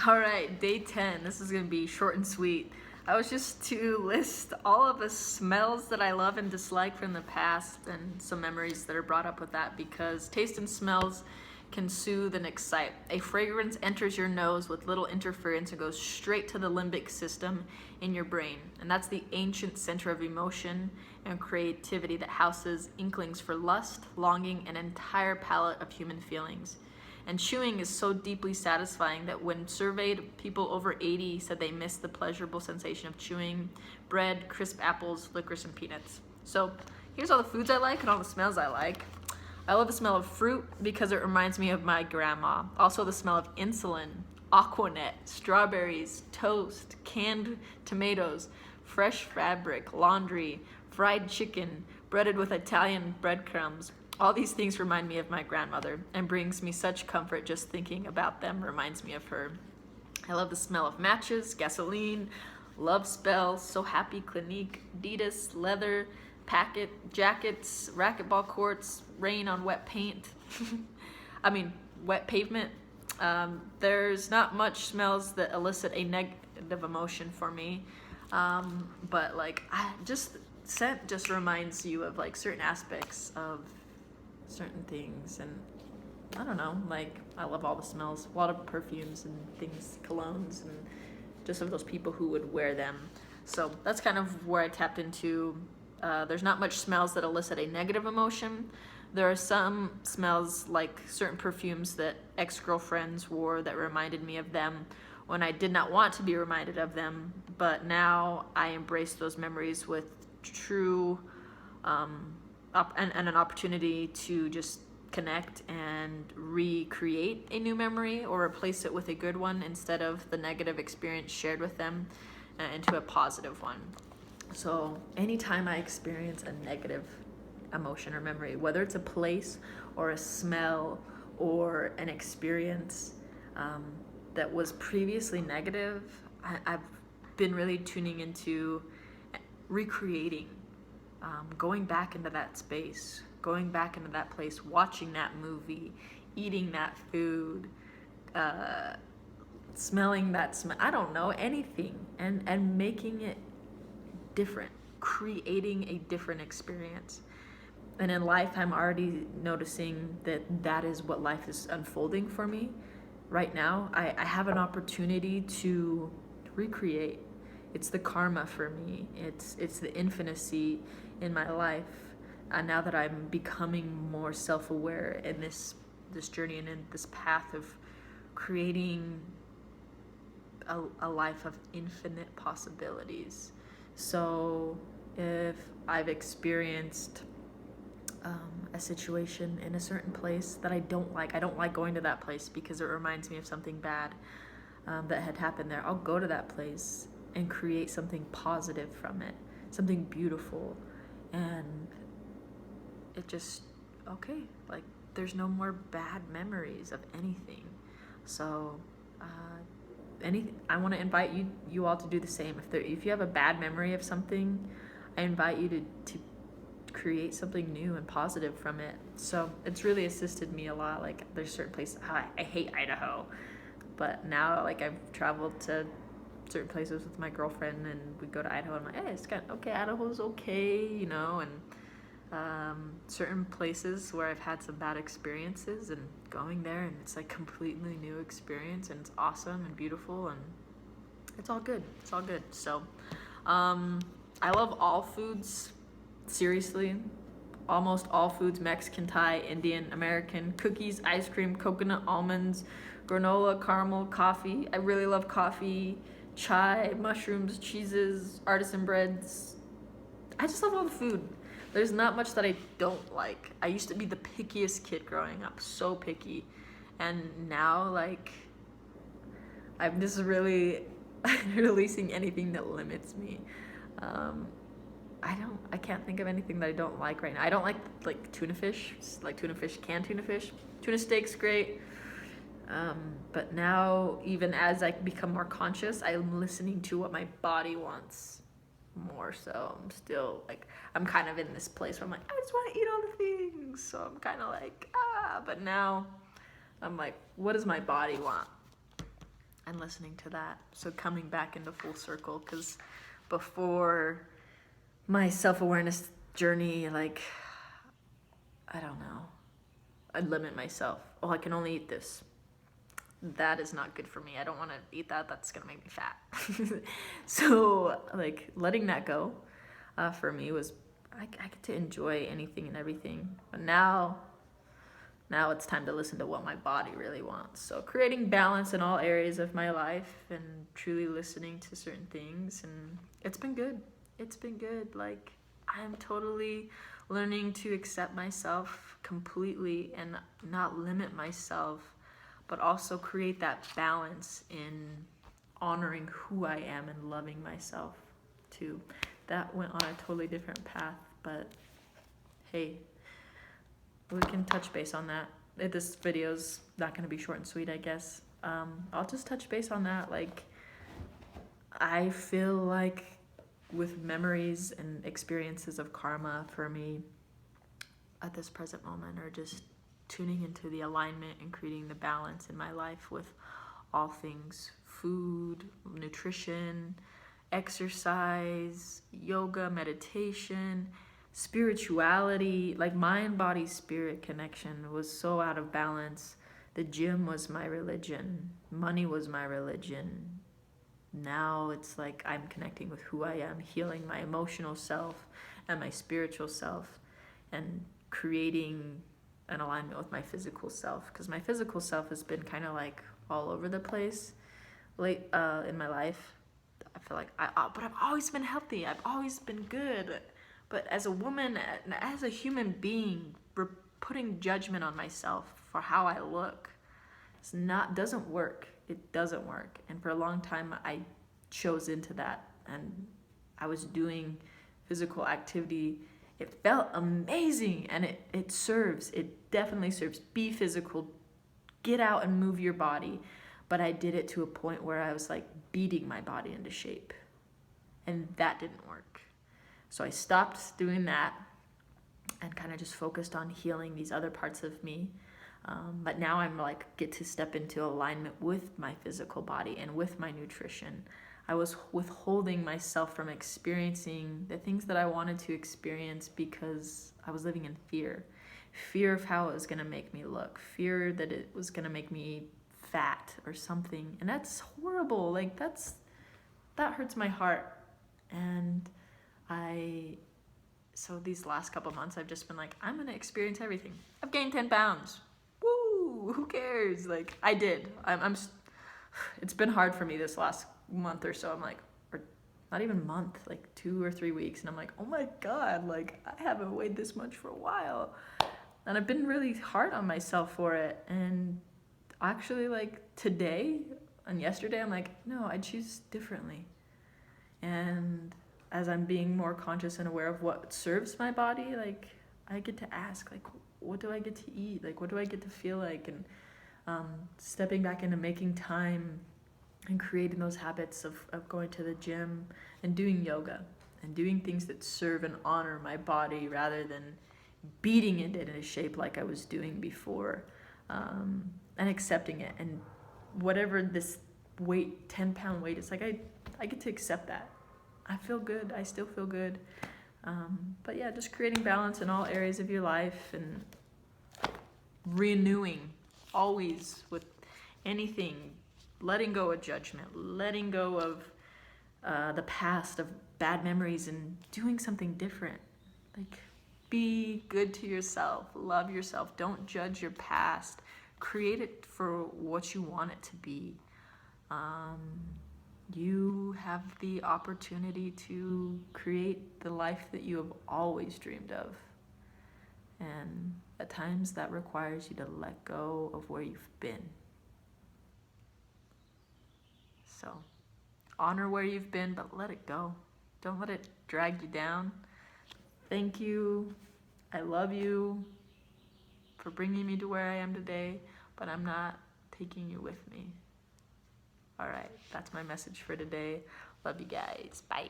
All right, day 10. This is going to be short and sweet. I was just to list all of the smells that I love and dislike from the past and some memories that are brought up with that because taste and smells can soothe and excite. A fragrance enters your nose with little interference and goes straight to the limbic system in your brain. And that's the ancient center of emotion and creativity that houses inklings for lust, longing, and an entire palette of human feelings. And chewing is so deeply satisfying that when surveyed, people over 80 said they missed the pleasurable sensation of chewing bread, crisp apples, licorice, and peanuts. So here's all the foods I like and all the smells I like. I love the smell of fruit because it reminds me of my grandma. Also the smell of insulin, Aquanet, strawberries, toast, canned tomatoes, fresh fabric, laundry, fried chicken, breaded with Italian breadcrumbs. All these things remind me of my grandmother and brings me such comfort just thinking about them reminds me of her. I love the smell of matches, gasoline, love spell, So Happy, Clinique, Adidas, leather, packet, jackets, racquetball courts, rain on wet paint. Wet pavement. There's not much smells that elicit a negative emotion for me. But scent just reminds you of like certain aspects of certain things, and I don't know, like I love all the smells, a lot of perfumes and things, colognes, and just of those people who would wear them. So that's kind of where I tapped into. There's not much smells that elicit a negative emotion. There are some smells like certain perfumes that ex-girlfriends wore that reminded me of them when I did not want to be reminded of them, but now I embrace those memories with true and an opportunity to just connect and recreate a new memory or replace it with a good one instead of the negative experience shared with them into a positive one. So anytime I experience a negative emotion or memory, whether it's a place or a smell or an experience that was previously negative, I've been really tuning into recreating, going back into that space, going back into that place, watching that movie, eating that food, smelling that smell, I don't know, anything, and making it different, creating a different experience. And in life, I'm already noticing that is what life is unfolding for me right now. I have an opportunity to recreate. It's the karma for me. It's the infinity in my life. And now that I'm becoming more self-aware in this journey and in this path of creating a life of infinite possibilities. So if I've experienced a situation in a certain place that I don't like going to that place because it reminds me of something bad that had happened there, I'll go to that place and create something positive from it, something beautiful, and it just, okay, like there's no more bad memories of anything. So I want to invite you all to do the same. If you have a bad memory of something, I invite you to create something new and positive from it. So it's really assisted me a lot. Like there's certain places, I hate Idaho, but now like I've traveled to certain places with my girlfriend and we go to Idaho and I'm like, hey, it's kind of okay, Idaho's okay, and certain places where I've had some bad experiences and going there and it's like completely new experience and it's awesome and beautiful and it's all good. So I love all foods, seriously, almost all foods: Mexican, Thai, Indian, American, cookies, ice cream, coconut, almonds, granola, caramel, coffee. I really love coffee, chai, mushrooms, cheeses, artisan breads. I just love all the food. There's not much that I don't like. I used to be the pickiest kid growing up, so picky. And now, like, I'm just really releasing anything that limits me. I can't think of anything that I don't like right now. I don't like tuna fish, canned tuna fish. Tuna steak's great. But now, even as I become more conscious, I'm listening to what my body wants more. So I'm kind of in this place where I'm like, I just want to eat all the things. So I'm kind of like, but now I'm like, what does my body want? and listening to that. So coming back into full circle, because before my self-awareness journey, like, I don't know, I'd limit myself. Oh, I can only eat this. That is not good for me. I don't want to eat that. That's going to make me fat. So, like, letting that go for me was, I get to enjoy anything and everything. But now it's time to listen to what my body really wants. So creating balance in all areas of my life and truly listening to certain things. And it's been good. It's been good. Like, I'm totally learning to accept myself completely and not limit myself, but also create that balance in honoring who I am and loving myself too. That went on a totally different path, but hey, we can touch base on that. This video's not going to be short and sweet, I guess. I'll just touch base on that. Like, I feel like with memories and experiences of karma for me at this present moment are just tuning into the alignment and creating the balance in my life with all things food, nutrition, exercise, yoga, meditation, spirituality. Like, mind, body, spirit connection was so out of balance. The gym was my religion. Money was my religion. Now it's like I'm connecting with who I am, healing my emotional self and my spiritual self, and creating an alignment with my physical self, because my physical self has been kind of like all over the place late in my life. I feel like but I've always been healthy. I've always been good. But as a woman, as a human being, putting judgment on myself for how I look doesn't work. It doesn't work. And for a long time, I chose into that, and I was doing physical activity. It felt amazing, and it serves. It definitely serves. Be physical. Get out and move your body. But I did it to a point where I was like beating my body into shape, and that didn't work. So I stopped doing that and kind of just focused on healing these other parts of me. But now I'm like, get to step into alignment with my physical body and with my nutrition. I was withholding myself from experiencing the things that I wanted to experience because I was living in fear. Fear of how it was going to make me look. Fear that it was going to make me fat or something. And that's horrible. Like, that hurts my heart. And so these last couple months, I've just been like, I'm going to experience everything. I've gained 10 pounds. Woo! Who cares? Like, I did. It's been hard for me this last month or so. I'm like, or not even month, like 2 or 3 weeks. And I'm like, oh my God, like, I haven't weighed this much for a while. And I've been really hard on myself for it. And actually, like, today and yesterday, I'm like, no, I choose differently. And as I'm being more conscious and aware of what serves my body, like, I get to ask, like, what do I get to eat? Like, what do I get to feel like? And stepping back into making time and creating those habits of going to the gym and doing yoga and doing things that serve and honor my body rather than beating it into shape like I was doing before, and accepting it. And whatever this weight, 10-pound weight, it's like I get to accept that. I feel good. I still feel good. But yeah, just creating balance in all areas of your life and renewing always with anything, letting go of judgment, letting go of the past, of bad memories, and doing something different. Like, be good to yourself, love yourself, don't judge your past, create it for what you want it to be. You have the opportunity to create the life that you have always dreamed of. And at times that requires you to let go of where you've been. So honor where you've been, but let it go. Don't let it drag you down. Thank you. I love you for bringing me to where I am today, but I'm not taking you with me. All right, that's my message for today. Love you guys. Bye.